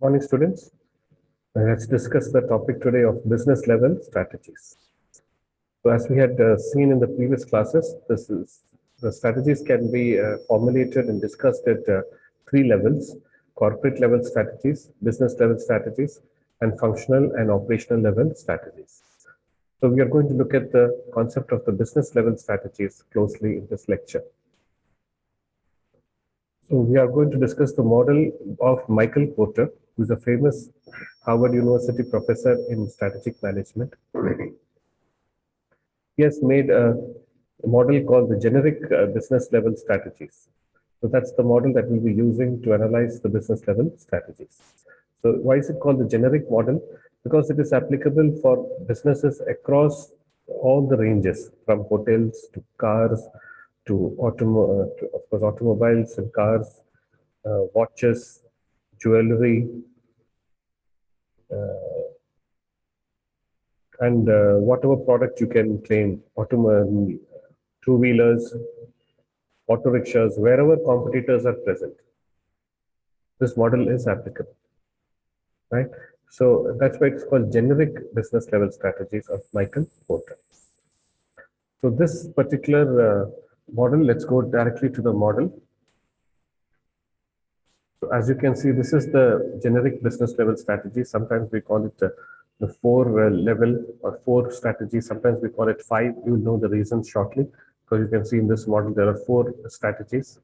Morning, students. Let's discuss the topic today of business level strategies. So, as we had seen in the previous classes, the strategies can be formulated and discussed at three levels: corporate level strategies, business level strategies, and functional and operational level strategies. So, we are going to look at the concept of the business level strategies closely in this lecture. So we are going to discuss the model of Michael Porter, who is a famous Harvard University professor in strategic management. He has made a model called the generic business level strategies. So that's the model that we'll be using to analyze the business level strategies. So why is it called the generic model? Because it is applicable for businesses across all the ranges, from hotels to cars to, of course, automobiles and cars, watches, jewelry, and whatever product you can claim, two-wheelers, auto rickshaws, wherever competitors are present. This model is applicable, right? So that's why it's called generic business level strategies of Michael Porter. So this particular model, let's go directly to the model. So as you can see, this is the generic business level strategy. Sometimes we call it the four level or four strategies. Sometimes we call it five. You will know the reasons shortly. Because you can see in this model, there are four strategies.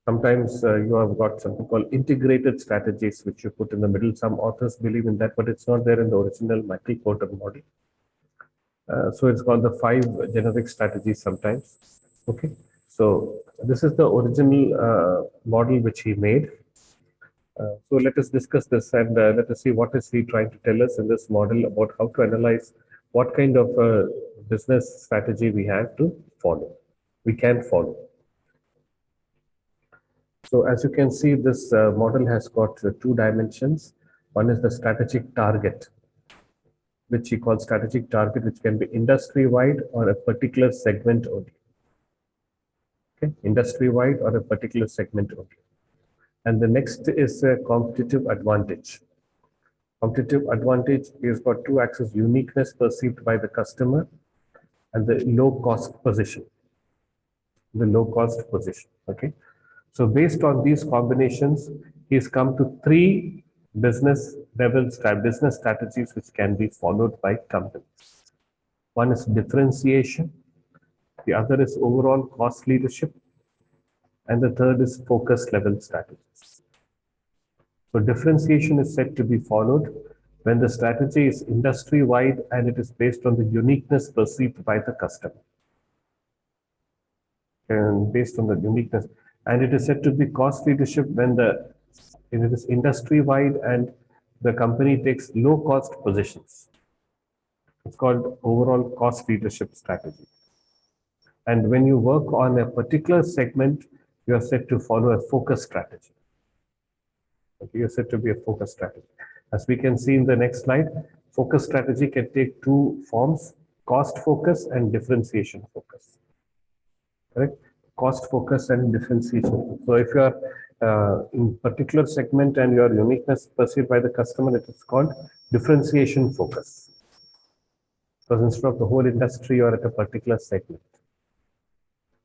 Sometimes you have got something called integrated strategies, which you put in the middle. Some authors believe in that, but it's not there in the original Michael Porter model. So it's called the five generic strategies sometimes. Okay. So this is the original model which he made. So let us discuss this and let us see what is he trying to tell us in this model about how to analyze what kind of business strategy we have to follow. We can follow. So as you can see, this model has got two dimensions. One is the strategic target, which he calls strategic target, which can be industry-wide or a particular segment only. Okay, industry-wide or a particular segment only. And the next is a competitive advantage. Competitive advantage is got two axes: uniqueness perceived by the customer and the low cost position. The low cost position. Okay. So based on these combinations, he's come to three business strategies which can be followed by companies. One is differentiation, the other is overall cost leadership, and the third is focus level strategies. So differentiation is said to be followed when the strategy is industry-wide and it is based on the uniqueness perceived by the customer. And based on the uniqueness, and it is said to be cost leadership when it is industry-wide and the company takes low-cost positions. It's called overall cost leadership strategy. And when you work on a particular segment, you are set to follow a focus strategy. Okay, you're set to be a focus strategy. As we can see in the next slide, focus strategy can take two forms: cost focus and differentiation focus. Correct? Cost focus and differentiation. So if you are in particular segment and your uniqueness perceived by the customer, it is called differentiation focus. Because instead of the whole industry, you are at a particular segment.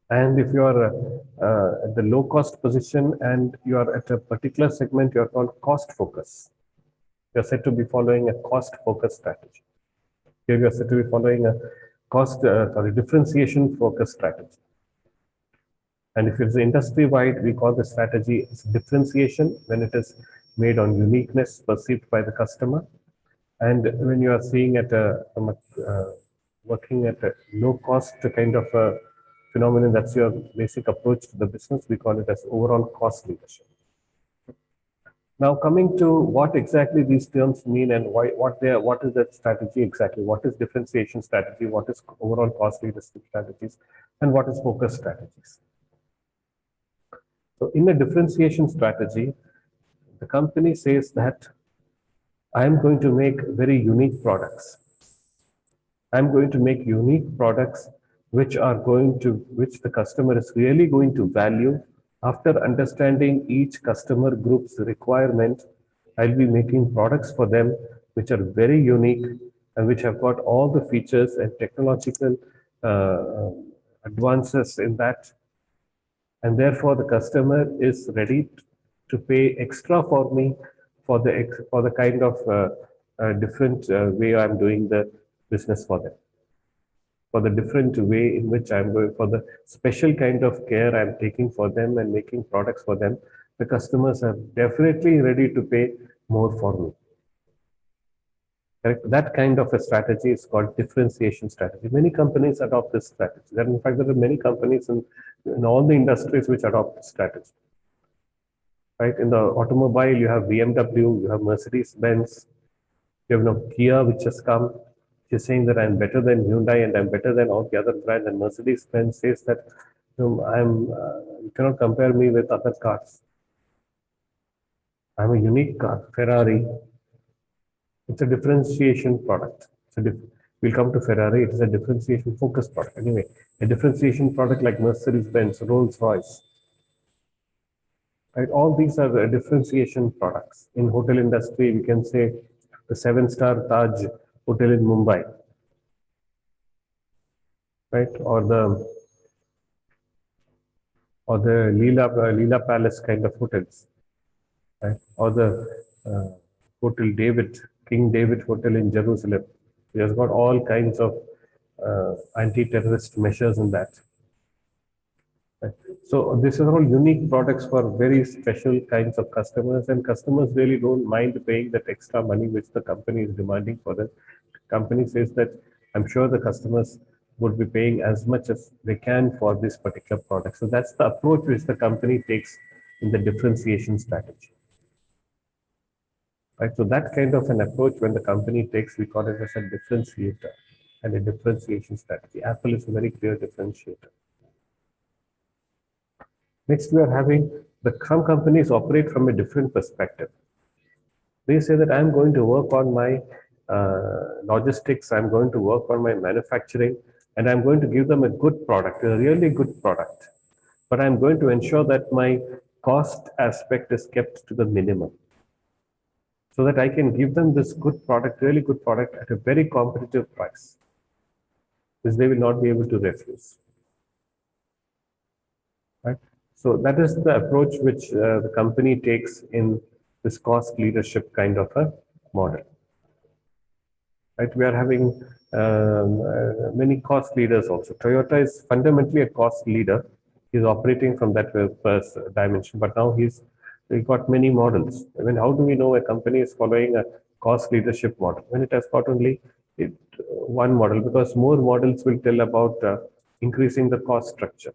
And if you are at the low cost position and you are at a particular segment, you are called cost focus. You are said to be following a cost focus strategy. Here you are said to be following a differentiation focus strategy. And if it's industry-wide, we call the strategy differentiation when it is made on uniqueness perceived by the customer. And when you are seeing at working at a low-cost kind of a phenomenon, that's your basic approach to the business, we call it as overall cost leadership. Now, coming to what exactly these terms mean and what is that strategy exactly? What is differentiation strategy? What is overall cost leadership strategies? And what is focus strategies? So in a differentiation strategy, the company says that I'm going to make very unique products. I'm going to make unique products which the customer is really going to value after understanding each customer group's requirement I'll be making products for them which are very unique and which have got all the features and technological uh, advances in that, and therefore the customer is ready to pay extra for me for the kind of different way I'm doing the business for them, for the different way in which I'm going, for the special kind of care I'm taking for them and making products for them. The customers are definitely ready to pay more for me. Correct? That kind of a strategy is called differentiation strategy. Many companies adopt this strategy. In fact, there are many companies in all the industries which adopt this strategy. Right? In the automobile, you have BMW, you have Mercedes-Benz, you have Kia, which has come. She's saying that I'm better than Hyundai and I'm better than all the other brands. And Mercedes-Benz says that you cannot compare me with other cars. I'm a unique car. Ferrari, it's a differentiation product. We'll come to Ferrari. It is a differentiation focused product. Anyway, a differentiation product like Mercedes-Benz, Rolls-Royce, right? All these are differentiation products. In hotel industry, we can say the seven-star Taj Hotel in Mumbai, right? Or the Leela Palace kind of hotels, right? Or the Hotel David, King David Hotel in Jerusalem. It has got all kinds of anti-terrorist measures in that. Right? So these are all unique products for very special kinds of customers, and customers really don't mind paying that extra money which the company is demanding for them. Company says that I'm sure the customers would be paying as much as they can for this particular product. So that's the approach which the company takes in the differentiation strategy. Right? So that kind of an approach when the company takes, we call it as a differentiator and a differentiation strategy. Apple is a very clear differentiator. Next, we are having some companies operate from a different perspective. They say that I'm going to work on my logistics, I'm going to work on my manufacturing, and I'm going to give them a good product, a really good product. But I'm going to ensure that my cost aspect is kept to the minimum, so that I can give them this good product, really good product at a very competitive price, which they will not be able to refuse. Right? So that is the approach which the company takes in this cost leadership kind of a model. Right? We are having many cost leaders also. Toyota is fundamentally a cost leader. He's operating from that first dimension, but now he's got many models. I mean, how do we know a company is following a cost leadership model when it has got only one model? Because more models will tell about increasing the cost structure.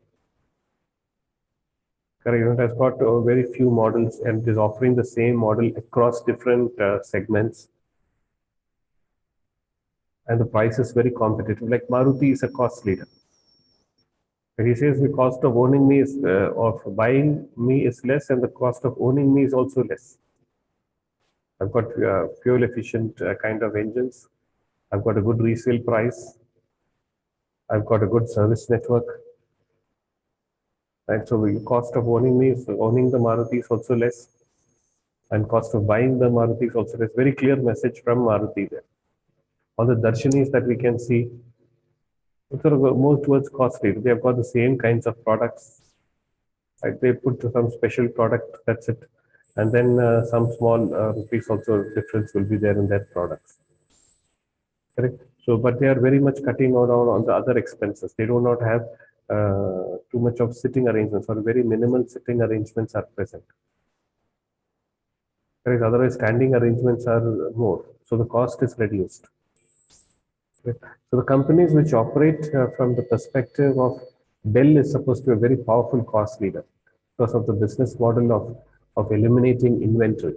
Correct. It has got very few models and is offering the same model across different segments. And the price is very competitive. Like Maruti is a cost leader. And he says the cost of owning me is, of buying me is less, and the cost of owning me is also less. I've got fuel efficient kind of engines. I've got a good resale price. I've got a good service network. Right, so the cost of owning me is owning the Maruti is also less, and cost of buying the Maruti is also less. Very clear message from Maruti there. All the Darshanis that we can see, sort of more towards cost leader. They have got the same kinds of products. Right? They put some special product, that's it. And then some small rupees also difference will be there in their products. Correct? So, but they are very much cutting down on the other expenses. They do not have too much of sitting arrangements, or very minimal sitting arrangements are present. Correct? Otherwise, standing arrangements are more. So the cost is reduced. So the companies which operate from the perspective of Dell is supposed to be a very powerful cost leader because of the business model of eliminating inventory.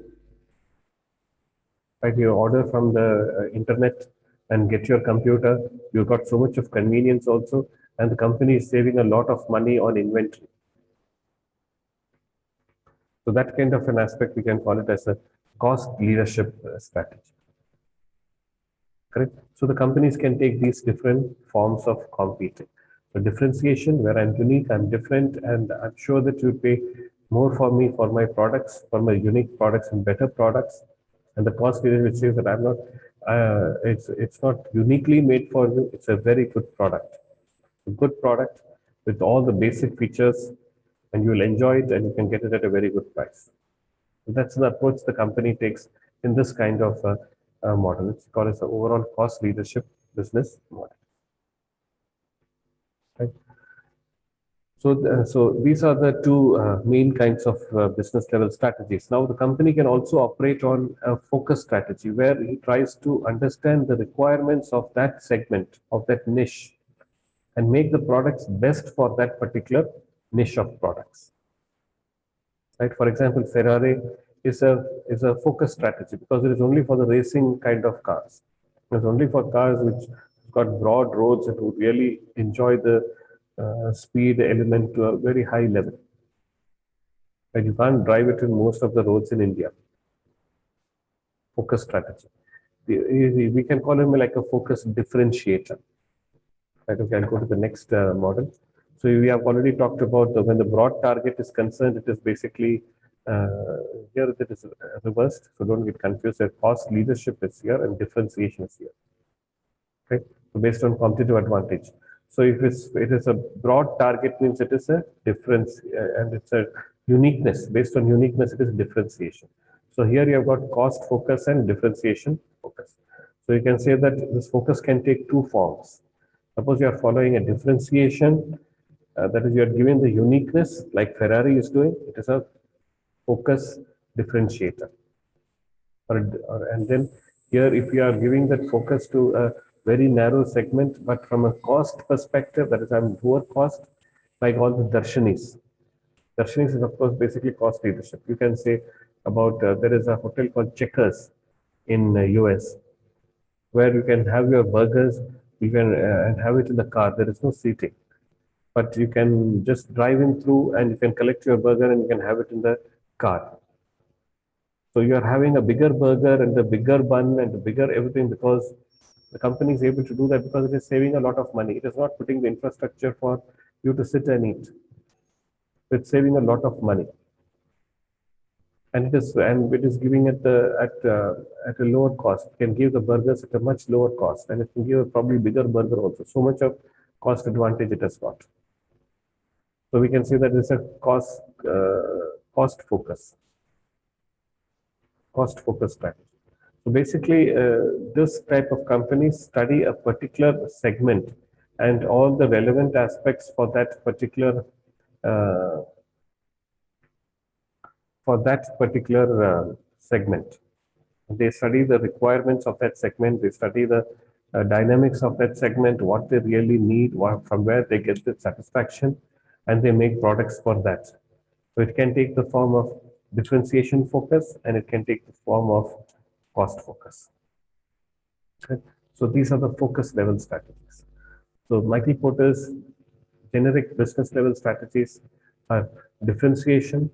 Right, you order from the internet and get your computer, you've got so much of convenience also, and the company is saving a lot of money on inventory. So that kind of an aspect, we can call it as a cost leadership strategy. Correct? So the companies can take these different forms of competing. So differentiation, where I'm unique, I'm different, and I'm sure that you pay more for me for my products, for my unique products and better products. And the cost leadership which says that I'm not, it's not uniquely made for you. It's a very good product, a good product with all the basic features, and you will enjoy it, and you can get it at a very good price. So that's the approach the company takes in this kind of model. It's called as the overall cost leadership business model. Right? So these are the two main kinds of business level strategies. Now the company can also operate on a focus strategy where he tries to understand the requirements of that segment, of that niche, and make the products best for that particular niche of products. Right? For example, Ferrari is a focus strategy because it is only for the racing kind of cars. It's only for cars which got broad roads and who really enjoy the speed element to a very high level. And you can't drive it in most of the roads in India. Focus strategy. We can call him like a focus differentiator. Right, okay, I'll go to the next model. So we have already talked about when the broad target is concerned, it is basically here it is reversed. So don't get confused. That cost leadership is here and differentiation is here. Okay, so based on competitive advantage. So if it is a broad target means it is a difference and it's a uniqueness. Based on uniqueness, it is differentiation. So here you have got cost focus and differentiation focus. So you can say that this focus can take two forms. Suppose you are following a differentiation, that is, you are giving the uniqueness like Ferrari is doing. It is a focus differentiator. And then here, if you are giving that focus to a very narrow segment, but from a cost perspective, that is, I'm lower cost, like all the Darshanis. Darshanis is, of course, basically cost leadership. You can say about there is a hotel called Checkers in US where you can have your burgers, you can and have it in the car. There is no seating, but you can just drive in through and you can collect your burger and you can have it in the car. So you are having a bigger burger and a bigger bun and a bigger everything because the company is able to do that because it is saving a lot of money. It is not putting the infrastructure for you to sit and eat. It's saving a lot of money. And it is giving it at a lower cost. It can give the burgers at a much lower cost, and it can give a probably bigger burger also. So much of cost advantage it has got. So we can say that it's a cost focus strategy. So basically, this type of companies study a particular segment and all the relevant aspects for that particular segment. They study the requirements of that segment. They study the dynamics of that segment, what they really need, from where they get the satisfaction, and they make products for that. So it can take the form of differentiation focus and it can take the form of cost focus. Okay. So these are the focus level strategies. So Michael Porter's generic business level strategies are differentiation,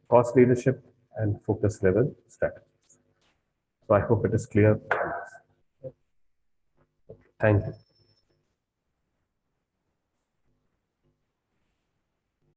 cost leadership, and focus level strategies. So I hope it is clear. Thank you.